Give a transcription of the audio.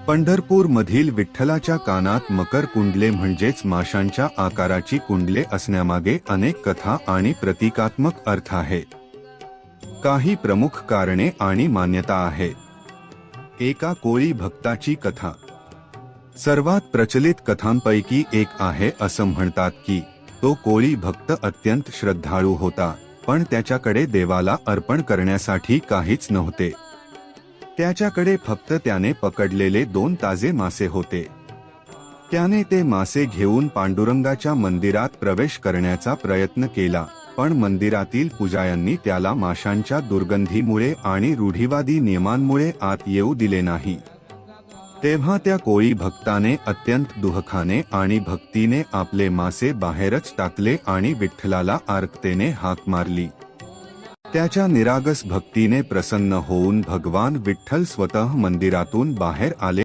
पंढरपूर मधील विठ्ठलाच्या कानात मकर कुंडले म्हणजेच माशांच्या आकाराची कुंडले असण्यामागे अनेक कथा आणि प्रतीकात्मक अर्थ आहेत. काही प्रमुख कारणे आणि मान्यता आहेत. एका कोळी भक्ताची कथा. सर्वात प्रचलित कथांपैकी एक आहे असं म्हणतात की तो कोळी भक्त अत्यंत श्रद्धाळू होता, पण त्याच्याकडे देवाला अर्पण करण्यासाठी काहीच नव्हते. त्याच्याकडे फक्त त्याने पकडलेले 2 ताजे मासे होते. त्याने ते मासे घेऊन पांडुरंगाच्या मंदिरात प्रवेश करण्याचा प्रयत्न केला, पण मंदिरातील पुजाऱ्यांनी त्याला माशांच्या दुर्गंधीमुळे आणि रूढीवादी नियमांमुळे आत येऊ दिले नाही. तेव्हा त्या कोळी भक्ताने अत्यंत दुःखाने आणि भक्तीने आपले मासे बाहेरच टाकले आणि विठ्ठलाला आर्ततेने हाक मारली. त्याच्या निरागस भक्तीने प्रसन्न होऊन भगवान विठ्ठल स्वतः मंदिरातून बाहेर आले